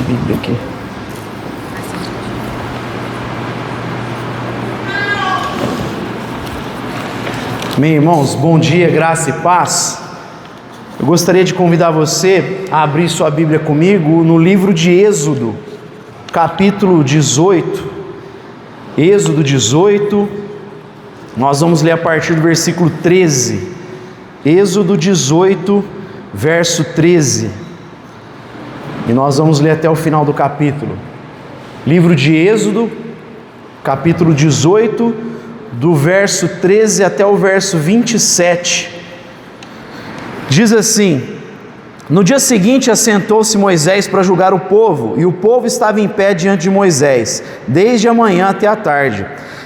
Bíblia aqui. Bem, irmãos, bom dia, graça e paz. Eu gostaria de convidar você a abrir sua Bíblia comigo no livro de Êxodo, capítulo 18. Êxodo 18, nós vamos ler a partir do versículo 13. Êxodo 18, verso 13. E nós vamos ler até o final do capítulo. Livro de Êxodo, capítulo 18, do verso 13 até o verso 27. Diz assim: No dia seguinte assentou-se Moisés para julgar o povo, e o povo estava em pé diante de Moisés, desde a manhã até a tarde.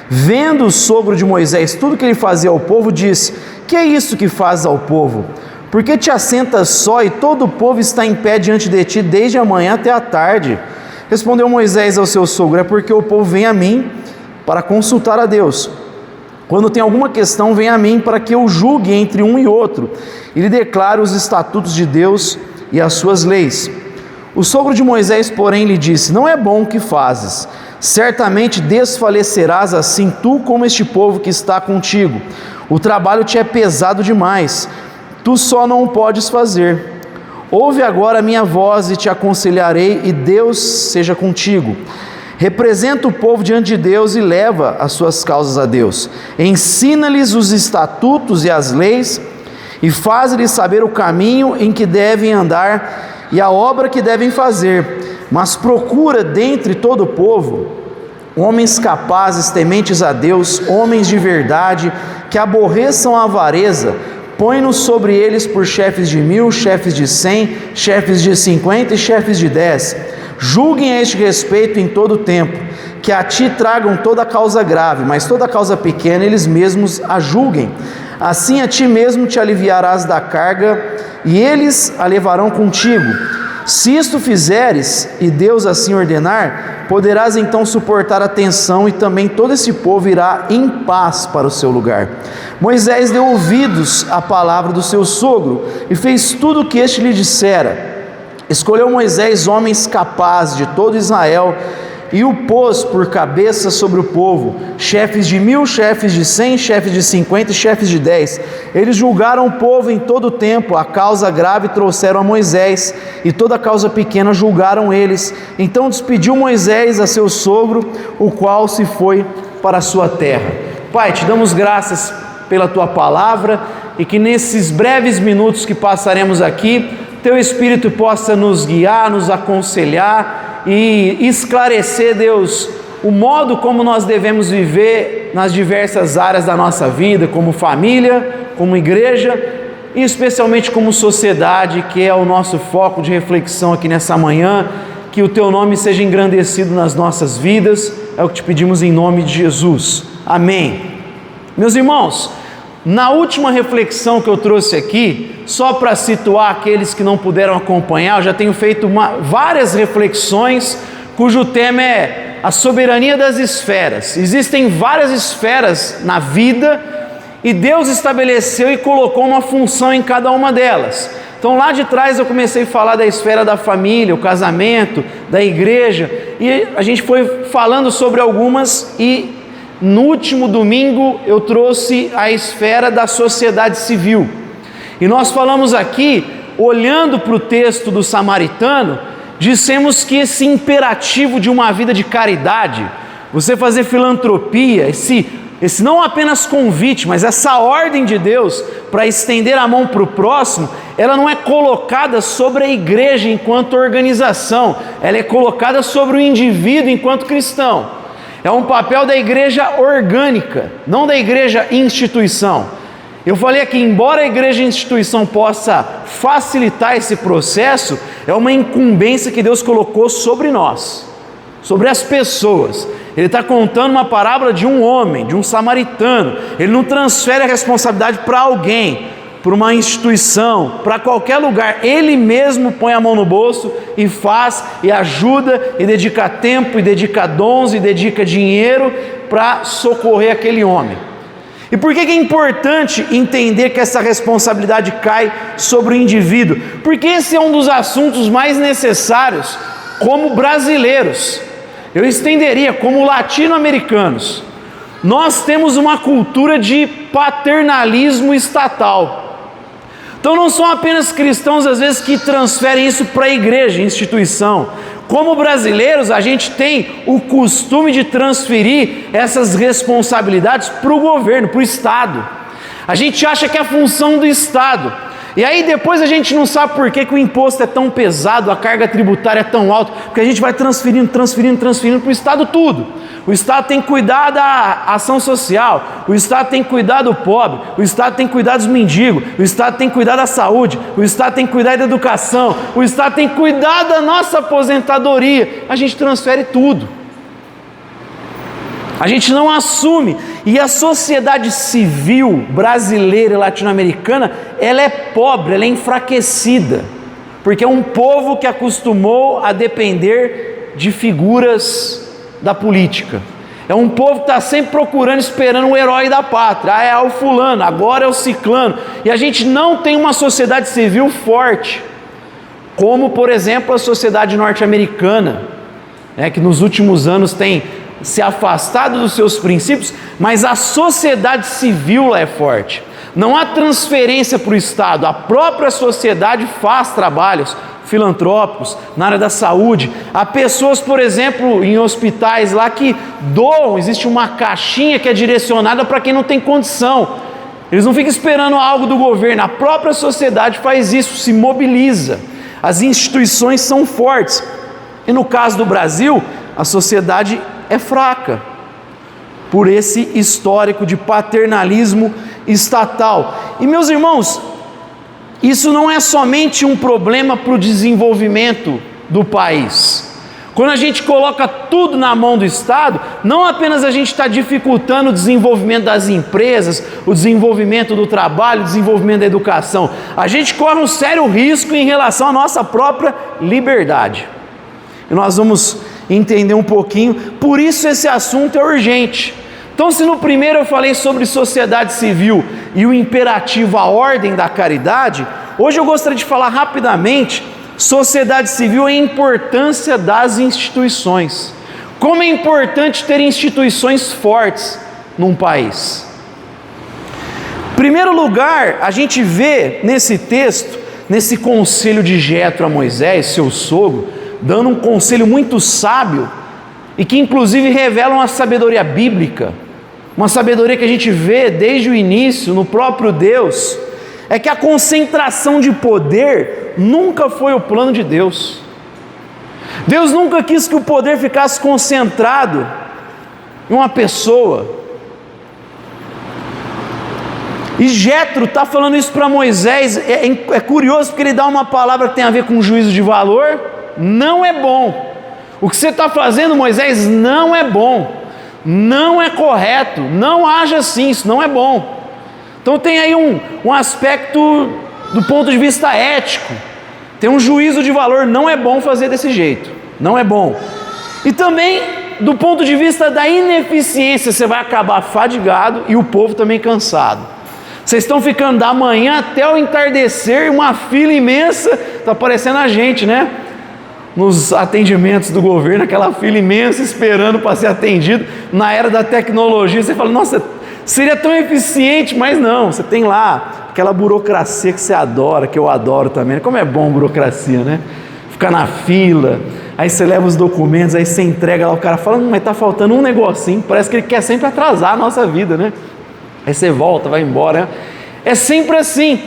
Vendo o sogro de Moisés tudo que ele fazia ao povo, disse: Que é isso que fazes ao povo? Por que te assentas só e todo o povo está em pé diante de ti desde a manhã até a tarde? Respondeu Moisés ao seu sogro: É porque o povo vem a mim para consultar a Deus. Quando tem alguma questão, vem a mim para que eu julgue entre um e outro, e lhe declare os estatutos de Deus e as suas leis. O sogro de Moisés, porém, lhe disse: Não é bom o que fazes. Certamente desfalecerás assim tu como este povo que está contigo. O trabalho te é pesado demais. Tu só não o podes fazer. Ouve agora a minha voz e te aconselharei, e Deus seja contigo. Representa o povo diante de Deus e leva as suas causas a Deus. Ensina-lhes os estatutos e as leis, e faz-lhes saber o caminho em que devem andar e a obra que devem fazer. Mas procura dentre todo o povo homens capazes, tementes a Deus, homens de verdade, que aborreçam a avareza. Põe-nos sobre eles por chefes de 1000, chefes de 100, chefes de 50 e chefes de 10. Julguem a este respeito em todo o tempo, que a ti tragam toda causa grave, mas toda causa pequena eles mesmos a julguem. Assim a ti mesmo te aliviarás da carga, e eles a levarão contigo. Se isto fizeres, e Deus assim ordenar, poderás então suportar a tensão, e também todo esse povo irá em paz para o seu lugar. Moisés deu ouvidos à palavra do seu sogro, e fez tudo o que este lhe dissera. Escolheu Moisés homens capazes de todo Israel, e o pôs por cabeça sobre o povo, chefes de 1000, chefes de 100, chefes de 50 e chefes de 10. Eles julgaram o povo em todo o tempo. A causa grave trouxeram a Moisés, e toda a causa pequena julgaram eles. Então despediu Moisés a seu sogro, o qual se foi para a sua terra. Pai, te damos graças pela tua palavra, e que nesses breves minutos que passaremos aqui, teu Espírito possa nos guiar, nos aconselhar e esclarecer, Deus, o modo como nós devemos viver nas diversas áreas da nossa vida, como família, como igreja e especialmente como sociedade, que é o nosso foco de reflexão aqui nessa manhã. Que o teu nome seja engrandecido nas nossas vidas, é o que te pedimos em nome de Jesus. Amém. Meus irmãos, na última reflexão que eu trouxe aqui, só para situar aqueles que não puderam acompanhar, eu já tenho feito várias reflexões cujo tema é a soberania das esferas. Existem várias esferas na vida e Deus estabeleceu e colocou uma função em cada uma delas. Então lá de trás eu comecei a falar da esfera da família, o casamento, da igreja, e a gente foi falando sobre algumas, e no último domingo eu trouxe a esfera da sociedade civil. E nós falamos aqui, olhando para o texto do samaritano, dissemos que esse imperativo de uma vida de caridade, você fazer filantropia, esse não apenas convite, mas essa ordem de Deus para estender a mão para o próximo, ela não é colocada sobre a igreja enquanto organização, ela é colocada sobre o indivíduo enquanto cristão. É um papel da igreja orgânica, não da igreja instituição. Eu falei aqui, embora a igreja instituição possa facilitar esse processo, é uma incumbência que Deus colocou sobre nós, sobre as pessoas. Ele está contando uma parábola de um homem, de um samaritano. Ele não transfere a responsabilidade para alguém, para uma instituição, para qualquer lugar. Ele mesmo põe a mão no bolso e faz, e ajuda, e dedica tempo, e dedica dons, e dedica dinheiro para socorrer aquele homem. E por que é importante entender que essa responsabilidade cai sobre o indivíduo? Porque esse é um dos assuntos mais necessários como brasileiros. Eu estenderia como latino-americanos. Nós temos uma cultura de paternalismo estatal. Então não são apenas cristãos às vezes que transferem isso para a igreja, instituição. Como brasileiros, a gente tem o costume de transferir essas responsabilidades para o governo, para o Estado. A gente acha que é a função do Estado. E aí depois a gente não sabe por que o imposto é tão pesado, a carga tributária é tão alta, porque a gente vai transferindo para o Estado tudo. O Estado tem que cuidar da ação social, o Estado tem que cuidar do pobre, o Estado tem que cuidar dos mendigos, o Estado tem que cuidar da saúde, o Estado tem que cuidar da educação, o Estado tem que cuidar da nossa aposentadoria. A gente transfere tudo. A gente não assume. E a sociedade civil brasileira e latino-americana, ela é pobre, ela é enfraquecida, porque é um povo que acostumou a depender de figuras da política. É um povo que está sempre procurando, esperando o herói da pátria. Ah, é o fulano, agora é o ciclano. E a gente não tem uma sociedade civil forte, como por exemplo a sociedade norte-americana, que nos últimos anos tem se afastado dos seus princípios, mas a sociedade civil lá é forte. Não há transferência para o Estado, a própria sociedade faz trabalhos filantrópicos na área da saúde. Há pessoas, por exemplo, em hospitais lá que doam, existe uma caixinha que é direcionada para quem não tem condição. Eles não ficam esperando algo do governo, a própria sociedade faz isso, se mobiliza. As instituições são fortes. E no caso do Brasil, a sociedade é fraca, por esse histórico de paternalismo estatal. E meus irmãos, isso não é somente um problema para o desenvolvimento do país. Quando a gente coloca tudo na mão do Estado, não apenas a gente está dificultando o desenvolvimento das empresas, o desenvolvimento do trabalho, o desenvolvimento da educação, a gente corre um sério risco em relação à nossa própria liberdade. E nós vamos entender um pouquinho, por isso esse assunto é urgente. Então, se no primeiro eu falei sobre sociedade civil e o imperativo, a ordem da caridade, hoje eu gostaria de falar rapidamente sociedade civil e a importância das instituições. Como é importante ter instituições fortes num país. Em primeiro lugar, a gente vê nesse texto, nesse conselho de Jetro a Moisés, seu sogro, dando um conselho muito sábio e que inclusive revela uma sabedoria bíblica, uma sabedoria que a gente vê desde o início no próprio Deus, é que a concentração de poder nunca foi o plano de Deus. Deus nunca quis que o poder ficasse concentrado em uma pessoa. E Jetro está falando isso para Moisés, é curioso porque ele dá uma palavra que tem a ver com juízo de valor. Não é bom. O que você está fazendo, Moisés, não é bom, não é correto, não haja assim, isso não é bom. Então tem aí um aspecto do ponto de vista ético, tem um juízo de valor, não é bom fazer desse jeito, não é bom. E também do ponto de vista da ineficiência, você vai acabar fadigado e o povo também cansado. Vocês estão ficando da manhã até o entardecer, uma fila imensa, está parecendo a gente, né? Nos atendimentos do governo, aquela fila imensa esperando para ser atendido. Na era da tecnologia, você fala, nossa, seria tão eficiente, mas não, você tem lá aquela burocracia que você adora, que eu adoro também. Como é bom burocracia, né? Ficar na fila, aí você leva os documentos, aí você entrega lá, o cara fala, mas está faltando um negocinho, parece que ele quer sempre atrasar a nossa vida, né? Aí você volta, vai embora, né? É sempre assim.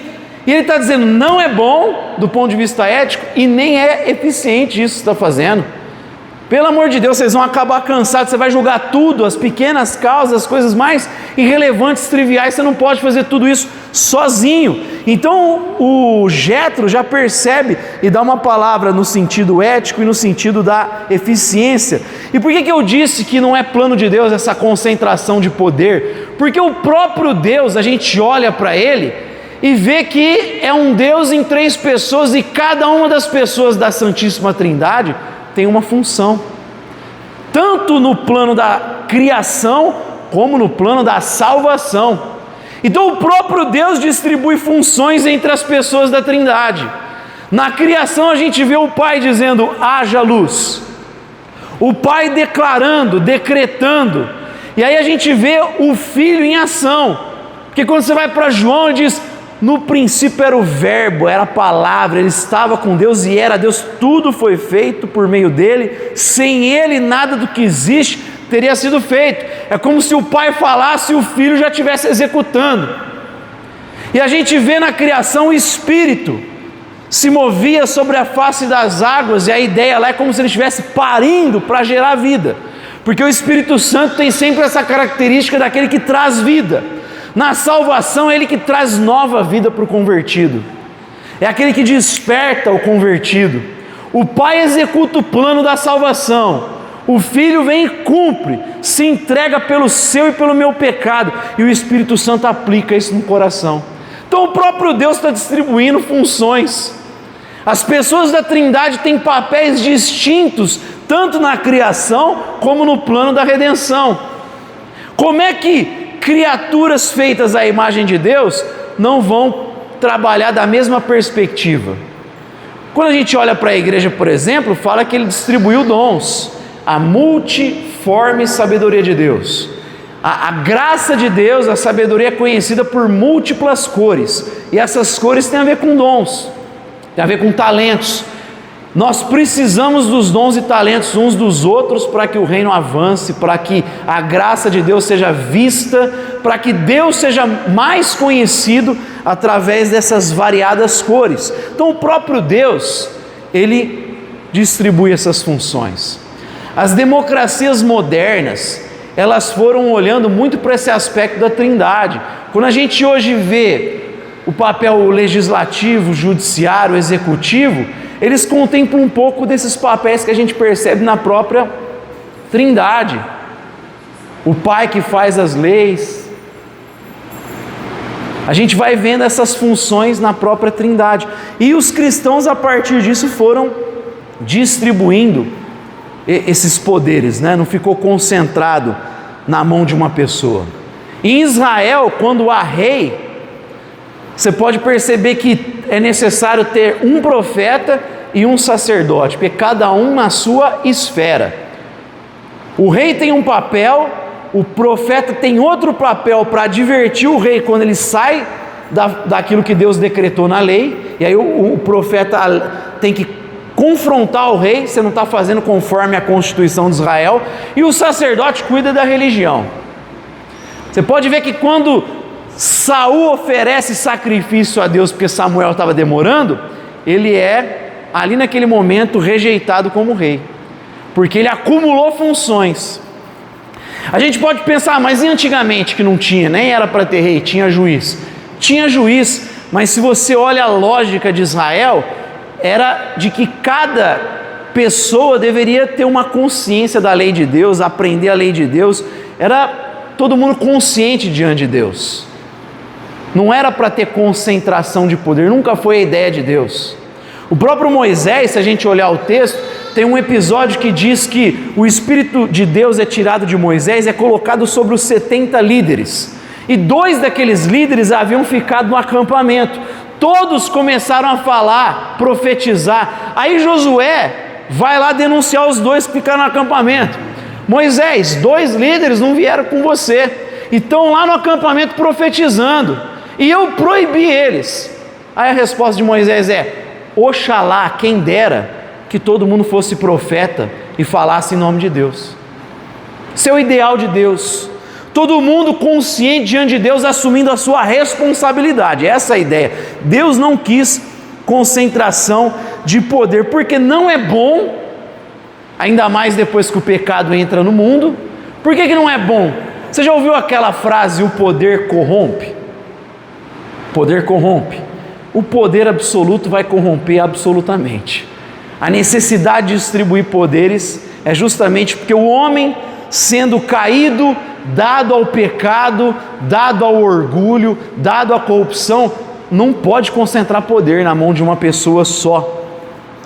E ele está dizendo, não é bom do ponto de vista ético e nem é eficiente isso que você está fazendo. Pelo amor de Deus, vocês vão acabar cansados, você vai julgar tudo, as pequenas causas, as coisas mais irrelevantes, triviais, você não pode fazer tudo isso sozinho. Então o Jetro já percebe e dá uma palavra no sentido ético e no sentido da eficiência. E por que eu disse que não é plano de Deus essa concentração de poder? Porque o próprio Deus, a gente olha para Ele e vê que é um Deus em três pessoas e cada uma das pessoas da Santíssima Trindade tem uma função, tanto no plano da criação como no plano da salvação. Então o próprio Deus distribui funções entre as pessoas da Trindade. Na criação a gente vê o Pai dizendo: haja luz. O Pai declarando, decretando. E aí a gente vê o Filho em ação. Porque quando você vai para João, ele diz: no princípio era o Verbo, era a palavra, ele estava com Deus e era Deus, tudo foi feito por meio dele, sem ele nada do que existe teria sido feito. É como se o Pai falasse e o Filho já estivesse executando. E a gente vê na criação o Espírito se movia sobre a face das águas, e a ideia lá é como se ele estivesse parindo para gerar vida, porque o Espírito Santo tem sempre essa característica daquele que traz vida. Na salvação é ele que traz nova vida para o convertido, é aquele que desperta o convertido. O Pai executa o plano da salvação, o Filho vem e cumpre, se entrega pelo seu e pelo meu pecado, e o Espírito Santo aplica isso no coração. Então o próprio Deus está distribuindo funções. As pessoas da Trindade têm papéis distintos, tanto na criação como no plano da redenção. Como é que criaturas feitas à imagem de Deus não vão trabalhar da mesma perspectiva? Quando a gente olha para a igreja, por exemplo, fala que ele distribuiu dons, a multiforme sabedoria de Deus. A graça de Deus, a sabedoria é conhecida por múltiplas cores, e essas cores têm a ver com dons, tem a ver com talentos. Nós precisamos dos dons e talentos uns dos outros para que o reino avance, para que a graça de Deus seja vista, para que Deus seja mais conhecido através dessas variadas cores. Então o próprio Deus, ele distribui essas funções. As democracias modernas, elas foram olhando muito para esse aspecto da Trindade. Quando a gente hoje vê o papel legislativo, judiciário, executivo, eles contemplam um pouco desses papéis que a gente percebe na própria Trindade. O Pai que faz as leis. A gente vai vendo essas funções na própria Trindade. E os cristãos, a partir disso, foram distribuindo esses poderes, né? Não ficou concentrado na mão de uma pessoa. Em Israel, quando há rei, você pode perceber que é necessário ter um profeta e um sacerdote, porque cada um na sua esfera. O rei tem um papel, o profeta tem outro papel para advertir o rei quando ele sai daquilo que Deus decretou na lei, e aí o profeta tem que confrontar o rei: você não está fazendo conforme a Constituição de Israel. E o sacerdote cuida da religião. Você pode ver que quando Saul oferece sacrifício a Deus porque Samuel estava demorando, ele é, ali naquele momento, rejeitado como rei, porque ele acumulou funções. A gente pode pensar: mas e antigamente que não tinha, nem era para ter rei, tinha juiz? Tinha juiz, mas se você olha a lógica de Israel, era de que cada pessoa deveria ter uma consciência da lei de Deus, aprender a lei de Deus. Era todo mundo consciente diante de Deus. Não era para ter concentração de poder, nunca foi a ideia de Deus. O próprio Moisés, se a gente olhar o texto, tem um episódio que diz que o Espírito de Deus é tirado de Moisés, é colocado sobre os 70 líderes. E 2 daqueles líderes haviam ficado no acampamento. Todos começaram a falar, profetizar. Aí Josué vai lá denunciar os 2 que ficaram no acampamento. Moisés, 2 líderes não vieram com você, e estão lá no acampamento profetizando, e eu proibi eles. Aí a resposta de Moisés é: oxalá, quem dera que todo mundo fosse profeta e falasse em nome de Deus. Esse é o ideal de Deus. Todo mundo consciente diante de Deus, assumindo a sua responsabilidade. Essa é a ideia. Deus não quis concentração de poder, porque não é bom, ainda mais depois que o pecado entra no mundo. Por que não é bom? Você já ouviu aquela frase: o poder corrompe? O poder corrompe. O poder absoluto vai corromper absolutamente. A necessidade de distribuir poderes é justamente porque o homem, sendo caído, dado ao pecado, dado ao orgulho, dado à corrupção, não pode concentrar poder na mão de uma pessoa só.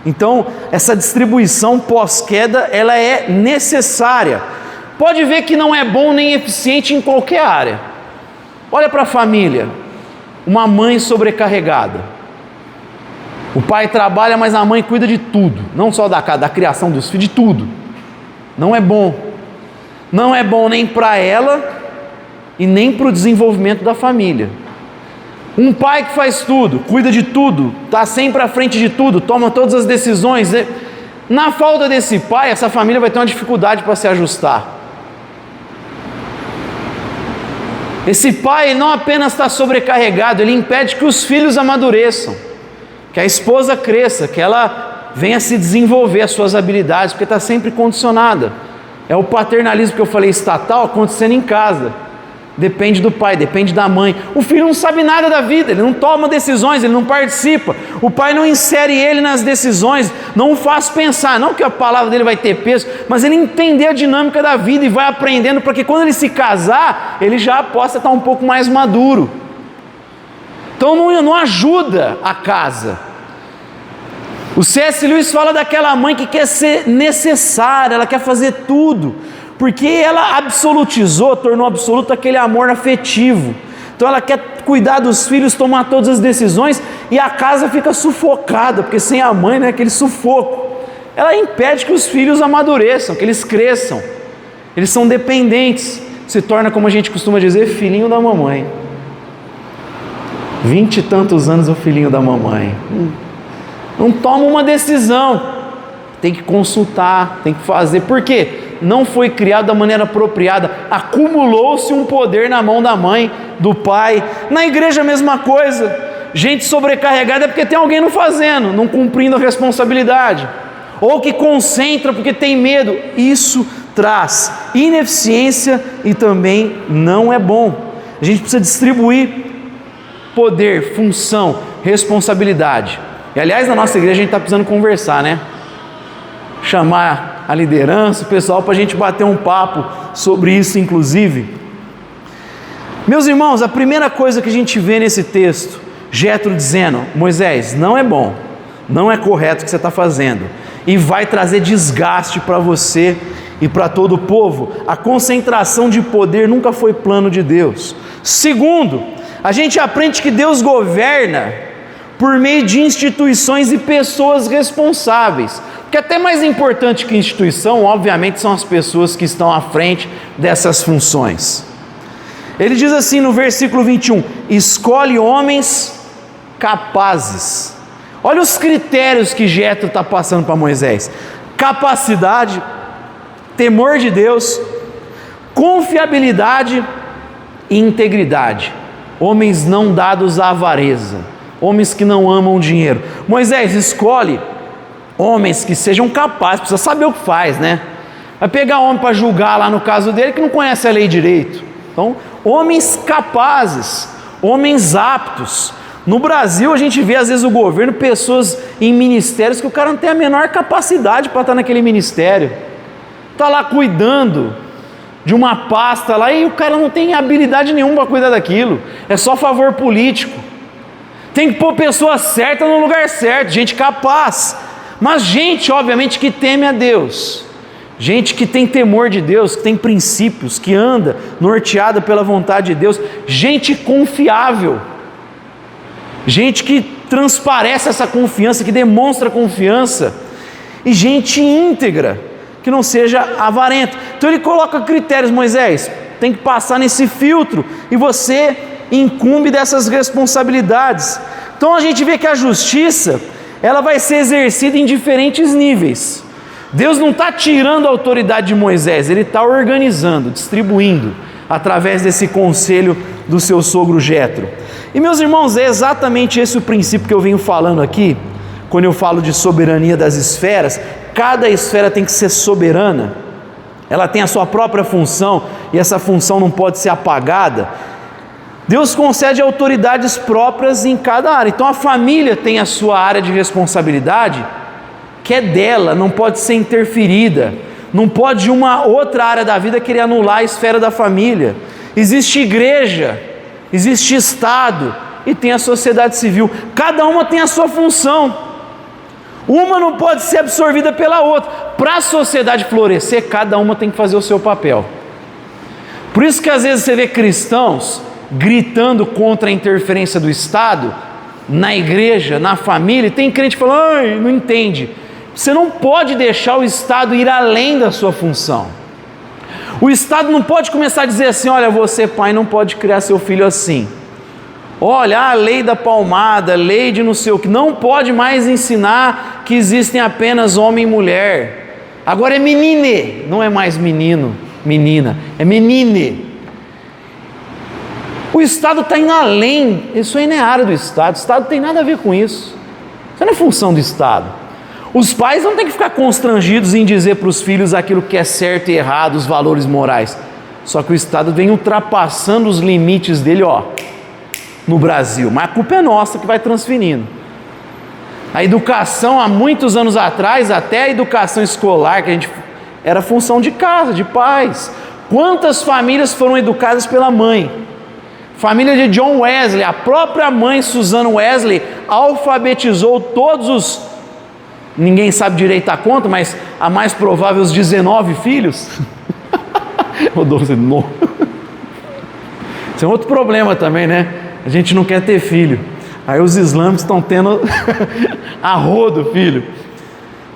Então, essa distribuição pós-queda, ela é necessária. Pode ver que não é bom nem eficiente em qualquer área. Olha para a família, uma mãe sobrecarregada. O pai trabalha, mas a mãe cuida de tudo, não só da criação dos filhos, de tudo. Não é bom. Não é bom nem para ela e nem para o desenvolvimento da família. Um pai que faz tudo, cuida de tudo, está sempre à frente de tudo, toma todas as decisões. Na falta desse pai, essa família vai ter uma dificuldade para se ajustar. Esse pai não apenas está sobrecarregado, ele impede que os filhos amadureçam, que a esposa cresça, que ela venha se desenvolver as suas habilidades, porque está sempre condicionada. É o paternalismo que eu falei estatal acontecendo em casa. Depende do pai, depende da mãe. O filho não sabe nada da vida, ele não toma decisões, ele não participa. O pai não insere ele nas decisões, não o faz pensar, não que a palavra dele vai ter peso, mas ele entender a dinâmica da vida e vai aprendendo para que quando ele se casar, ele já possa estar um pouco mais maduro. Então não ajuda a casa. O C.S. Lewis fala daquela mãe que quer ser necessária, ela quer fazer tudo, porque ela absolutizou, tornou absoluto aquele amor afetivo. Então ela quer cuidar dos filhos, tomar todas as decisões, e a casa fica sufocada, porque sem a mãe, né, aquele sufoco. Ela impede que os filhos amadureçam, que eles cresçam. Eles são dependentes, se torna, como a gente costuma dizer, filhinho da mamãe. 20 e tantos anos o filhinho da mamãe. Não toma uma decisão, tem que consultar, tem que fazer. Por quê? Não foi criado da maneira apropriada, acumulou-se um poder na mão da mãe, do pai. Na igreja a mesma coisa, gente sobrecarregada é porque tem alguém não fazendo, não cumprindo a responsabilidade, ou que concentra porque tem medo. Isso traz ineficiência e também não é bom. A gente precisa distribuir poder, função, responsabilidade. E aliás, na nossa igreja a gente está precisando conversar, né? Chamar a liderança, o pessoal, para a gente bater um papo sobre isso, inclusive. Meus irmãos, a primeira coisa que a gente vê nesse texto, Jétro dizendo: Moisés, não é bom, não é correto o que você está fazendo, e vai trazer desgaste para você e para todo o povo. A concentração de poder nunca foi plano de Deus. Segundo, a gente aprende que Deus governa por meio de instituições e pessoas responsáveis. Que até mais importante que instituição, obviamente, são as pessoas que estão à frente dessas funções. Ele diz assim no versículo 21, escolhe homens capazes. Olha os critérios que Jétro está passando para Moisés: capacidade, temor de Deus, confiabilidade e integridade. Homens não dados à avareza, homens que não amam o dinheiro. Moisés, escolhe homens que sejam capazes, precisa saber o que faz, né? Vai pegar homem para julgar lá no caso dele que não conhece a lei direito. Então, homens capazes, homens aptos. No Brasil a gente vê às vezes o governo, pessoas em ministérios que o cara não tem a menor capacidade para estar naquele ministério. Está lá cuidando de uma pasta lá e o cara não tem habilidade nenhuma para cuidar daquilo. É só favor político. Tem que pôr pessoa certa no lugar certo, gente capaz. Mas gente, obviamente, que teme a Deus, gente que tem temor de Deus, que tem princípios, que anda norteada pela vontade de Deus, gente confiável, gente que transparece essa confiança, que demonstra confiança, e gente íntegra, que não seja avarento. Então ele coloca critérios: Moisés, tem que passar nesse filtro, e você incumbe dessas responsabilidades. Então a gente vê que a justiça, ela vai ser exercida em diferentes níveis. Deus não está tirando a autoridade de Moisés, Ele está organizando, distribuindo, através desse conselho do seu sogro Jétro. E meus irmãos, é exatamente esse o princípio que eu venho falando aqui, quando eu falo de soberania das esferas. Cada esfera tem que ser soberana, ela tem a sua própria função, e essa função não pode ser apagada. Deus concede autoridades próprias em cada área. Então a família tem a sua área de responsabilidade, que é dela, não pode ser interferida. Não pode uma outra área da vida querer anular a esfera da família. Existe igreja, existe Estado e tem a sociedade civil. Cada uma tem a sua função. Uma não pode ser absorvida pela outra. Para a sociedade florescer, cada uma tem que fazer o seu papel. Por isso que às vezes você vê cristãos gritando contra a interferência do Estado na igreja, na família, e tem crente falando, ai, não entende. Você não pode deixar o Estado ir além da sua função. O Estado não pode começar a dizer assim, olha, você pai não pode criar seu filho assim. Olha, a lei da palmada, lei de não sei o que, não pode mais ensinar que existem apenas homem e mulher. Agora é menine, não é mais menino, menina, é menine. O Estado está indo além, isso aí não é área do Estado, o Estado não tem nada a ver com isso. Isso não é função do Estado. Os pais não têm que ficar constrangidos em dizer para os filhos aquilo que é certo e errado, os valores morais. Só que o Estado vem ultrapassando os limites dele, no Brasil. Mas a culpa é nossa que vai transferindo. A educação, há muitos anos atrás, até a educação escolar, que era função de casa, de pais. Quantas famílias foram educadas pela mãe? Família de John Wesley, a própria mãe Susan Wesley alfabetizou todos os, ninguém sabe direito a conta, mas a mais provável os 19 filhos. Ou 12, não. Isso é outro problema também, né? A gente não quer ter filho. Aí os islâmicos estão tendo a rodo filho.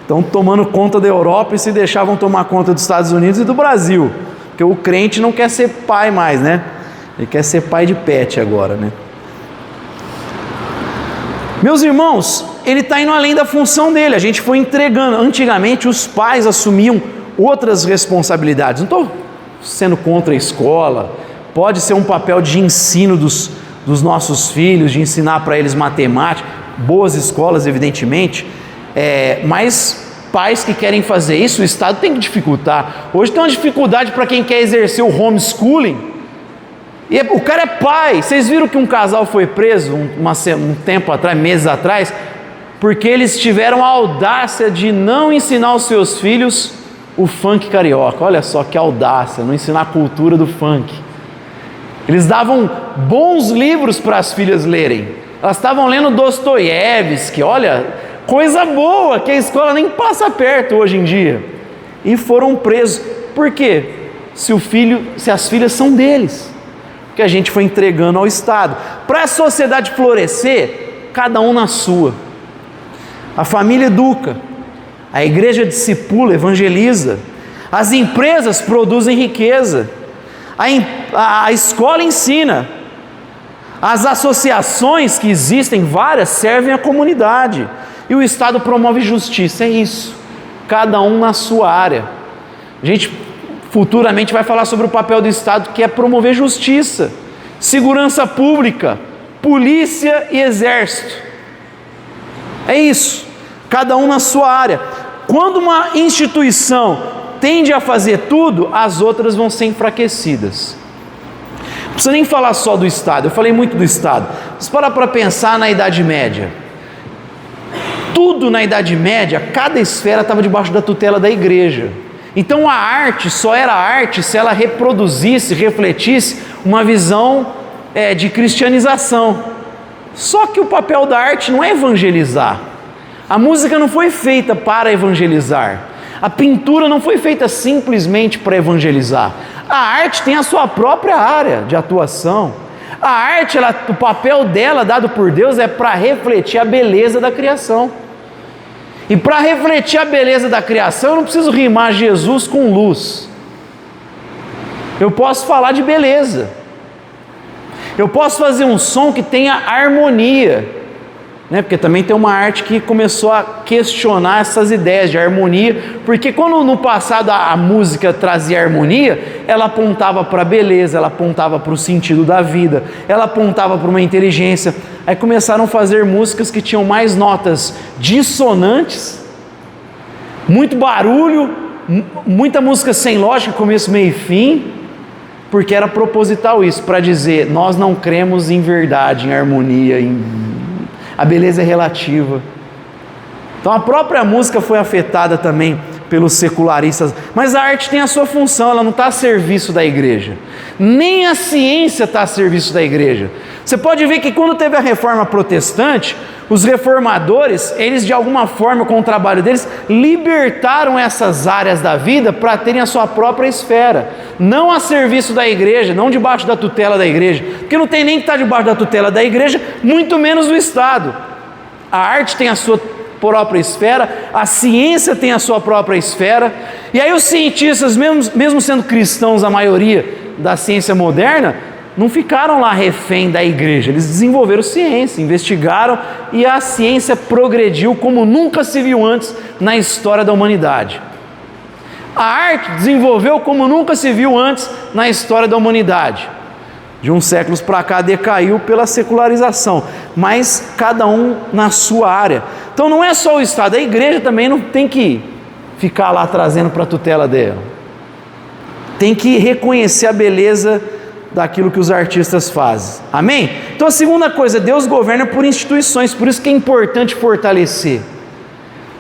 Estão tomando conta da Europa e se deixavam tomar conta dos Estados Unidos e do Brasil. Porque o crente não quer ser pai mais, né? Ele quer ser pai de pet agora, né? Meus irmãos, ele está indo além da função dele. A gente foi entregando. Antigamente os pais assumiam outras responsabilidades. Não estou sendo contra a escola. Pode ser um papel de ensino dos nossos filhos, de ensinar para eles matemática. Boas escolas, evidentemente. Mas pais que querem fazer isso, o Estado tem que dificultar. Hoje tem uma dificuldade para quem quer exercer o homeschooling. E o cara é pai. Vocês viram que um casal foi preso um tempo atrás, meses atrás, porque eles tiveram a audácia de não ensinar aos seus filhos o funk carioca. Olha só que audácia, não ensinar a cultura do funk. Eles davam bons livros para as filhas lerem. Elas estavam lendo Dostoiévski, olha, coisa boa que a escola nem passa perto hoje em dia. E foram presos. Por quê? Se as filhas são deles. Que a gente foi entregando ao Estado. Para a sociedade florescer, cada um na sua. A família educa, a igreja discipula, evangeliza, as empresas produzem riqueza, a escola ensina, as associações que existem, várias, servem à comunidade, e o Estado promove justiça. É isso, cada um na sua área. A gente futuramente vai falar sobre o papel do Estado, que é promover justiça, segurança pública, polícia e exército. É isso, cada um na sua área. Quando uma instituição tende a fazer tudo, as outras vão ser enfraquecidas. Não precisa nem falar só do Estado, eu falei muito do Estado. Mas para pensar na Idade Média. Tudo na Idade Média, cada esfera estava debaixo da tutela da igreja. Então a arte só era arte se ela reproduzisse, refletisse uma visão de cristianização. Só que o papel da arte não é evangelizar. A música não foi feita para evangelizar. A pintura não foi feita simplesmente para evangelizar. A arte tem a sua própria área de atuação. A arte, o papel dela, dado por Deus, é para refletir a beleza da criação. E para refletir a beleza da criação, eu não preciso rimar Jesus com luz. Eu posso falar de beleza. Eu posso fazer um som que tenha harmonia, né? Porque também tem uma arte que começou a questionar essas ideias de harmonia, porque quando no passado a música trazia harmonia, ela apontava para a beleza, ela apontava para o sentido da vida, ela apontava para uma inteligência. Aí começaram a fazer músicas que tinham mais notas dissonantes, muito barulho, muita música sem lógica, começo, meio e fim, porque era proposital isso, para dizer, nós não cremos em verdade, em harmonia, a beleza é relativa. Então a própria música foi afetada também pelos secularistas, mas a arte tem a sua função, ela não está a serviço da igreja, nem a ciência está a serviço da igreja. Você pode ver que quando teve a reforma protestante, Os reformadores, eles de alguma forma, com o trabalho deles, libertaram essas áreas da vida para terem a sua própria esfera, não a serviço da igreja, não debaixo da tutela da igreja, porque não tem nem que estar debaixo da tutela da igreja, muito menos do Estado. A arte tem a sua própria esfera, a ciência tem a sua própria esfera, e aí os cientistas, mesmo sendo cristãos, a maioria da ciência moderna, não ficaram lá refém da igreja, eles desenvolveram ciência, investigaram, e a ciência progrediu como nunca se viu antes na história da humanidade. A arte desenvolveu como nunca se viu antes na história da humanidade. De uns séculos para cá decaiu pela secularização, mas cada um na sua área. Então não é só o Estado, a igreja também não tem que ficar lá trazendo para a tutela dela. Tem que reconhecer a beleza daquilo que os artistas fazem. Amém? Então a segunda coisa, Deus governa por instituições, por isso que é importante fortalecer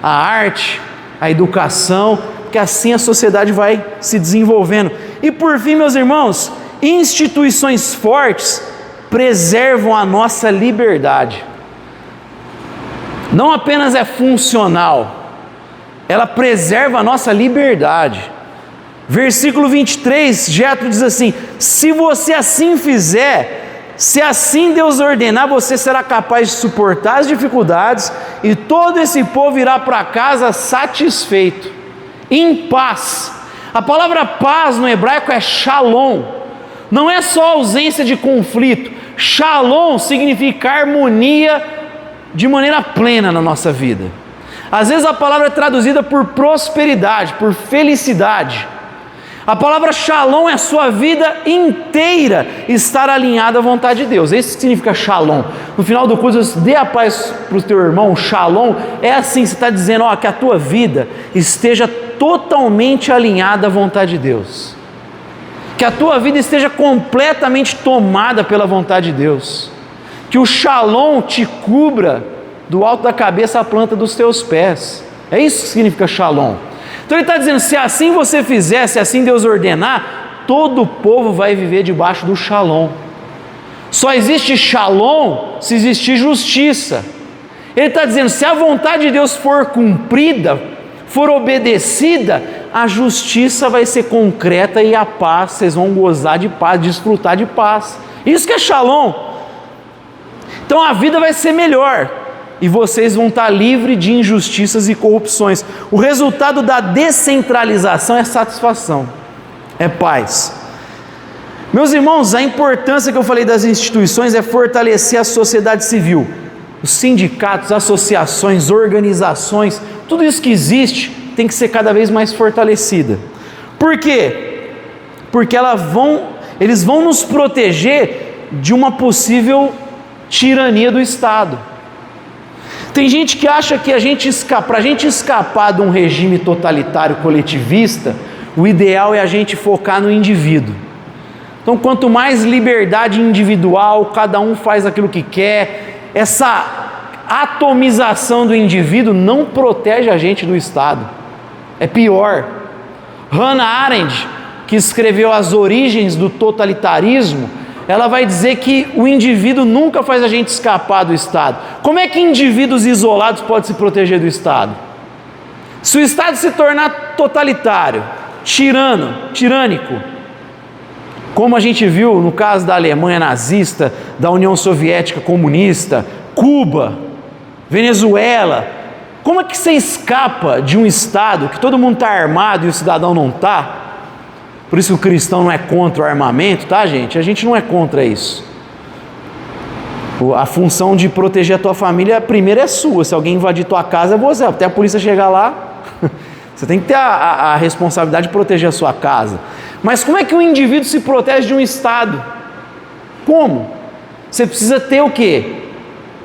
a arte, a educação, porque assim a sociedade vai se desenvolvendo. E por fim, meus irmãos, instituições fortes preservam a nossa liberdade. Não apenas é funcional, ela preserva a nossa liberdade. Versículo 23, Jetro diz assim: se você assim fizer, se assim Deus ordenar, você será capaz de suportar as dificuldades, e todo esse povo irá para casa satisfeito, em paz. A palavra paz no hebraico é shalom, não é só ausência de conflito. Shalom significa harmonia de maneira plena na nossa vida. Às vezes a palavra é traduzida por prosperidade, por felicidade. A palavra shalom é a sua vida inteira estar alinhada à vontade de Deus. Isso significa shalom. No final do curso, dê a paz para o teu irmão. Shalom é assim, você está dizendo, que a tua vida esteja totalmente alinhada à vontade de Deus. Que a tua vida esteja completamente tomada pela vontade de Deus. Que o shalom te cubra do alto da cabeça à planta dos teus pés. É isso que significa shalom. Então ele está dizendo, se assim você fizer, se assim Deus ordenar, todo o povo vai viver debaixo do shalom. Só existe shalom se existir justiça. Ele está dizendo, se a vontade de Deus for cumprida, for obedecida, a justiça vai ser concreta e a paz, vocês vão gozar de paz, desfrutar de paz. Isso que é shalom. Então a vida vai ser melhor. E vocês vão estar livres de injustiças e corrupções. O resultado da descentralização é satisfação, é paz. Meus irmãos, a importância que eu falei das instituições é fortalecer a sociedade civil. Os sindicatos, associações, organizações, tudo isso que existe tem que ser cada vez mais fortalecida. Por quê? Porque eles vão nos proteger de uma possível tirania do Estado. Tem gente que acha que para a gente escapar de um regime totalitário coletivista, o ideal é a gente focar no indivíduo. Então, quanto mais liberdade individual, cada um faz aquilo que quer, essa atomização do indivíduo não protege a gente do Estado. É pior. Hannah Arendt, que escreveu As Origens do Totalitarismo, ela vai dizer que o indivíduo nunca faz a gente escapar do Estado. Como é que indivíduos isolados podem se proteger do Estado? Se o Estado se tornar totalitário, tirânico, como a gente viu no caso da Alemanha nazista, da União Soviética comunista, Cuba, Venezuela, como é que você escapa de um Estado que todo mundo está armado e o cidadão não está? Por isso que o cristão não é contra o armamento, tá, gente? A gente não é contra isso. A função de proteger a tua família, primeiro é sua. Se alguém invadir tua casa, é você. Até a polícia chegar lá, você tem que ter a responsabilidade de proteger a sua casa. Mas como é que um indivíduo se protege de um Estado? Como? Você precisa ter o quê?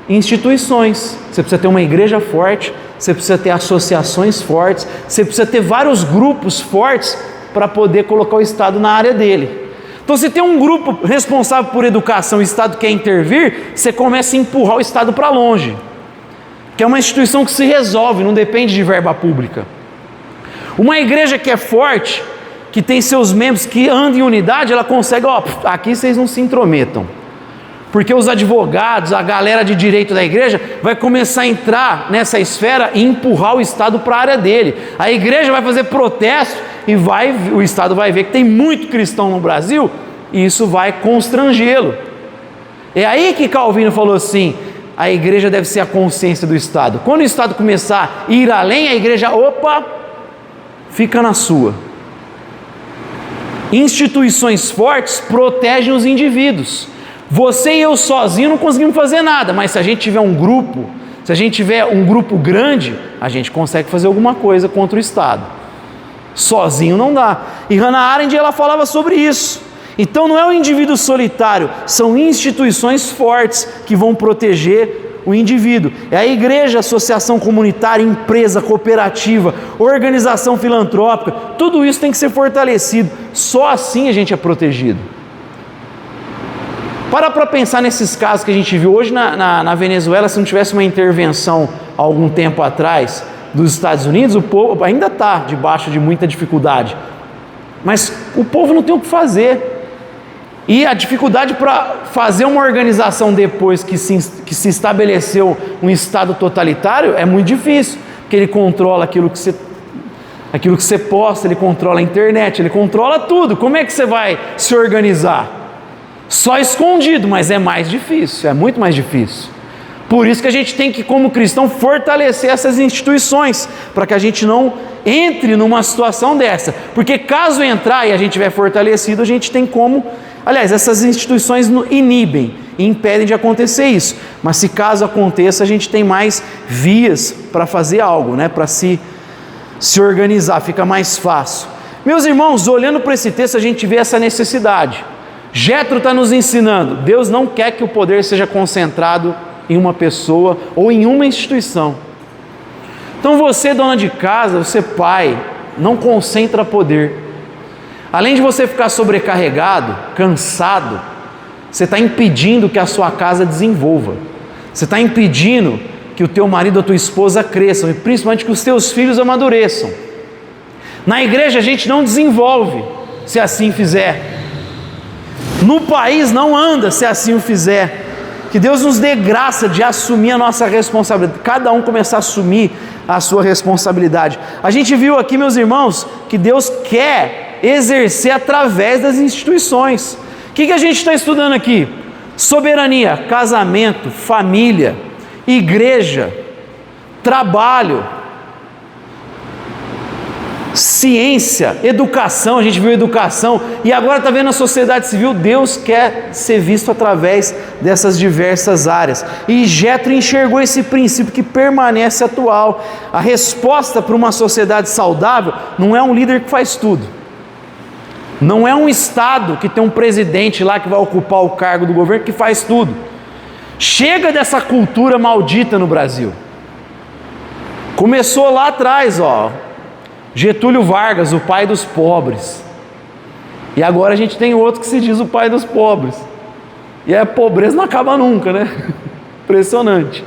Instituições. Você precisa ter uma igreja forte, você precisa ter associações fortes, você precisa ter vários grupos fortes para poder colocar o Estado na área dele. Então, se tem um grupo responsável por educação e o Estado quer intervir, você começa a empurrar o Estado para longe, que é uma instituição que se resolve, não depende de verba pública. Uma igreja que é forte, que tem seus membros, que andam em unidade, ela consegue, aqui vocês não se intrometam. porque os advogados, a galera de direito da igreja vai começar a entrar nessa esfera e empurrar o Estado para a área dele. A igreja vai fazer protesto e o Estado vai ver que tem muito cristão no Brasil e isso vai constrangê-lo. É aí que Calvino falou assim: a igreja deve ser a consciência do Estado. Quando o Estado começar a ir além, a igreja, fica na sua. Instituições fortes protegem os indivíduos. Você e eu sozinho não conseguimos fazer nada, mas se a gente tiver um grupo, se a gente tiver um grupo grande, a gente consegue fazer alguma coisa contra o Estado. Sozinho não dá. E Hannah Arendt, ela falava sobre isso. Então não é o indivíduo solitário, são instituições fortes que vão proteger o indivíduo. É a igreja, associação comunitária, empresa, cooperativa, organização filantrópica, tudo isso tem que ser fortalecido. Só assim a gente é protegido. Para pensar nesses casos que a gente viu hoje na Venezuela. Se não tivesse uma intervenção há algum tempo atrás dos Estados Unidos, o povo ainda está debaixo de muita dificuldade, mas o povo não tem o que fazer. E a dificuldade para fazer uma organização depois que se estabeleceu um Estado totalitário é muito difícil, porque ele controla aquilo que você posta, ele controla a internet, ele controla tudo. Como é que você vai se organizar? Só escondido, mas é mais difícil, é muito mais difícil. Por isso que a gente tem que, como cristão, fortalecer essas instituições, para que a gente não entre numa situação dessa, porque caso entrar e a gente tiver fortalecido, a gente tem como. Aliás, essas instituições inibem e impedem de acontecer isso, mas se caso aconteça, a gente tem mais vias para fazer algo, para se organizar, fica mais fácil. Meus irmãos, olhando para esse texto, a gente vê essa necessidade. Jétro está nos ensinando, Deus não quer que o poder seja concentrado em uma pessoa ou em uma instituição. Então você, dona de casa, você pai, não concentra poder. Além de você ficar sobrecarregado, cansado, você está impedindo que a sua casa desenvolva. Você está impedindo que o teu marido ou a tua esposa cresçam e principalmente que os teus filhos amadureçam. Na igreja a gente não desenvolve se assim fizer. No país não anda se assim o fizer. Que Deus nos dê graça de assumir a nossa responsabilidade, cada um começar a assumir a sua responsabilidade. A gente viu aqui, meus irmãos, que Deus quer exercer através das instituições. O que a gente está estudando aqui? Soberania, casamento, família, igreja, trabalho, ciência, educação. A gente viu educação e agora está vendo a sociedade civil. Deus quer ser visto através dessas diversas áreas, e Jétro enxergou esse princípio que permanece atual. A resposta para uma sociedade saudável não é um líder que faz tudo, não é um Estado que tem um presidente lá que vai ocupar o cargo do governo que faz tudo. Chega dessa cultura maldita no Brasil. Começou lá atrás, Getúlio Vargas, o pai dos pobres, e agora a gente tem outro que se diz o pai dos pobres, e a pobreza não acaba nunca, Impressionante.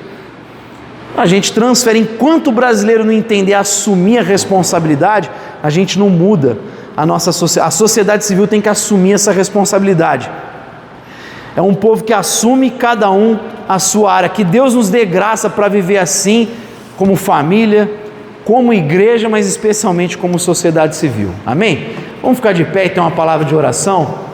A gente transfere, enquanto o brasileiro não entender assumir a responsabilidade, a gente não muda a sociedade civil tem que assumir essa responsabilidade. É um povo que assume cada um a sua área. Que Deus nos dê graça para viver assim, como família, como igreja, mas especialmente como sociedade civil. Amém? Vamos ficar de pé e ter uma palavra de oração?